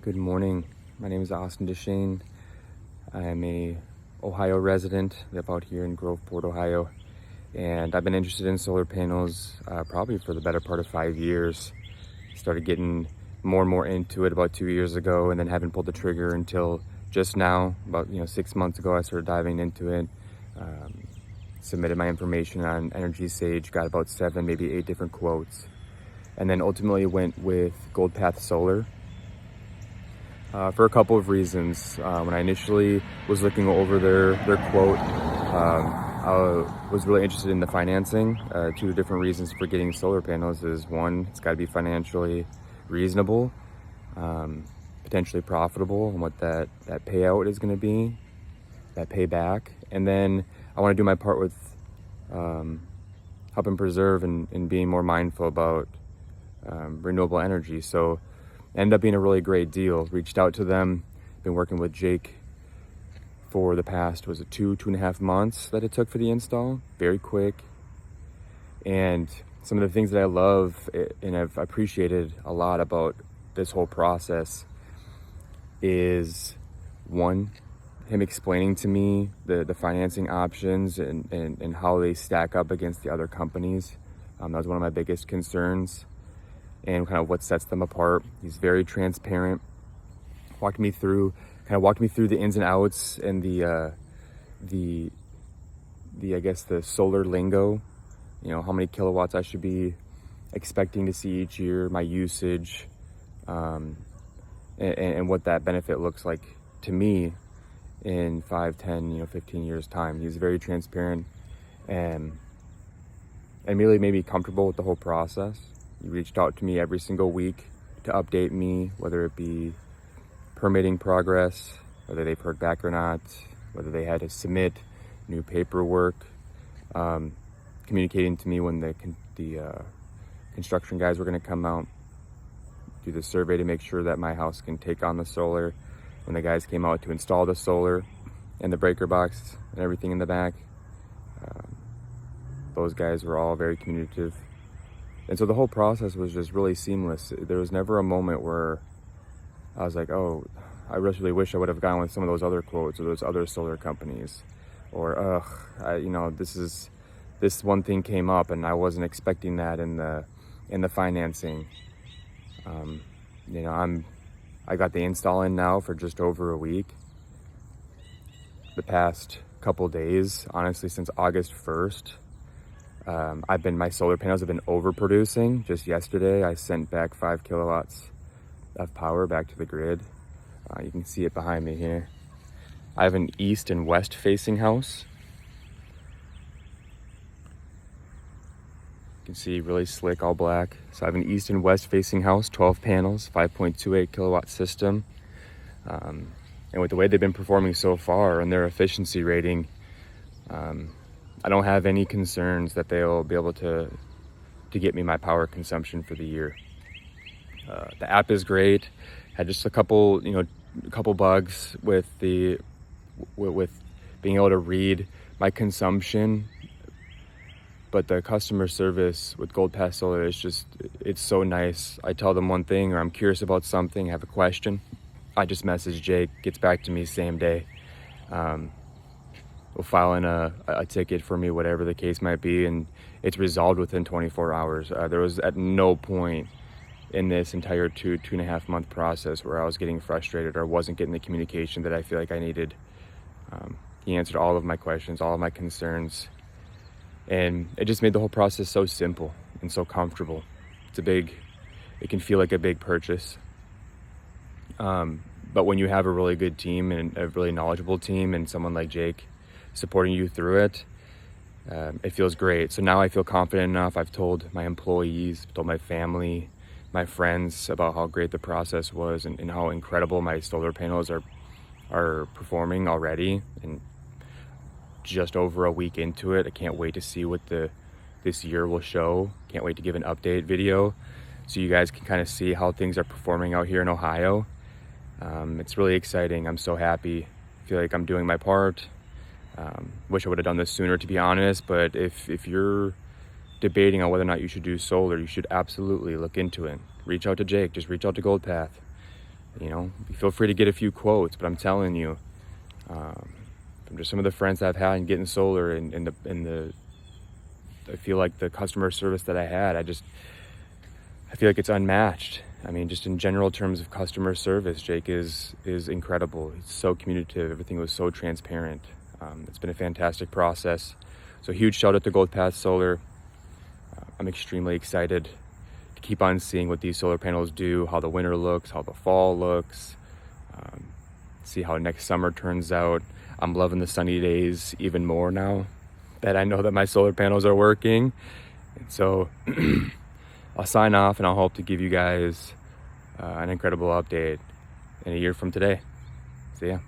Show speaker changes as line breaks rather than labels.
Good morning. My name is Austin Deshane. I am a Ohio resident. I live out here in Groveport, Ohio, and I've been interested in solar panels probably for the better part of 5 years. Started getting more and more into it about 2 years ago, and then haven't pulled the trigger until just now. About 6 months ago, I started diving into it. Submitted my information on Energy Sage, got about 7, maybe 8 different quotes, and then ultimately went with GoldPath Solar. For a couple of reasons. When I initially was looking over their quote, I was really interested in the financing. 2 different reasons for getting solar panels is, one, it's got to be financially reasonable, potentially profitable, and what that payout is going to be, that payback. And then I want to do my part with helping preserve and being more mindful about renewable energy. So ended up being a really great deal. Reached out to them. Been working with Jake for the past, was it 2.5 months that it took for the install? Very quick. And some of the things that I love and I've appreciated a lot about this whole process is, one, him explaining to me the financing options and how they stack up against the other companies. That was one of my biggest concerns, and kind of what sets them apart. He's very transparent. Walked me through the ins and outs and the I guess the solar lingo. How many kilowatts I should be expecting to see each year, my usage, and what that benefit looks like to me in 5, 10, 15 years time. He's very transparent and really made me comfortable with the whole process. He reached out to me every single week to update me, whether it be permitting progress, whether they've heard back or not, whether they had to submit new paperwork, communicating to me when the construction guys were going to come out, do the survey to make sure that my house can take on the solar. When the guys came out to install the solar and the breaker box and everything in the back, those guys were all very communicative. And so the whole process was just really seamless. There was never a moment where I was like, oh, I really wish I would have gone with some of those other quotes or those other solar companies. Or, this one thing came up and I wasn't expecting that in the financing. I got the install in now for just over a week. The past couple days, honestly, since August 1st, my solar panels have been overproducing. Just yesterday, I sent back 5 kilowatts of power back to the grid. You can see it behind me here. I have an east and west facing house. You can see really slick, all black. So I have an east and west facing house, 12 panels, 5.28 kilowatt system. And with the way they've been performing so far and their efficiency rating, I don't have any concerns that they'll be able to get me my power consumption for the year. The app is great. Had just a couple bugs with being able to read my consumption, but the customer service with GoldPath Solar is it's so nice. I tell them one thing, or I'm curious about something, have a question, I just message Jake, gets back to me same day. Will file in a ticket for me, whatever the case might be, and it's resolved within 24 hours. There was at no point in this entire 2.5 month process where I was getting frustrated or wasn't getting the communication that I feel like I needed. He answered all of my questions, all of my concerns, and it just made the whole process so simple and so comfortable. It can feel like a big purchase. But when you have a really good team and a really knowledgeable team and someone like Jake supporting you through it, it feels great. So now I feel confident enough. I've told my employees, told my family, my friends about how great the process was and how incredible my solar panels are performing already. And just over a week into it, I can't wait to see what this year will show. Can't wait to give an update video so you guys can kind of see how things are performing out here in Ohio. It's really exciting. I'm so happy. I feel like I'm doing my part. Wish I would have done this sooner, to be honest, but if you're debating on whether or not you should do solar, you should absolutely look into it. Reach out to Jake, just reach out to GoldPath. You know, feel free to get a few quotes, but I'm telling you, from just some of the friends I've had in getting solar and I feel like the customer service that I had, I feel like it's unmatched. I mean, just in general terms of customer service, Jake is incredible. He's so communicative. Everything was so transparent. It's been a fantastic process. So huge shout out to Gold Path Solar. I'm extremely excited to keep on seeing what these solar panels do, how the winter looks, how the fall looks, see how next summer turns out. I'm loving the sunny days even more now that I know that my solar panels are working. And so I'll sign off, and I'll hope to give you guys an incredible update in a year from today. See ya.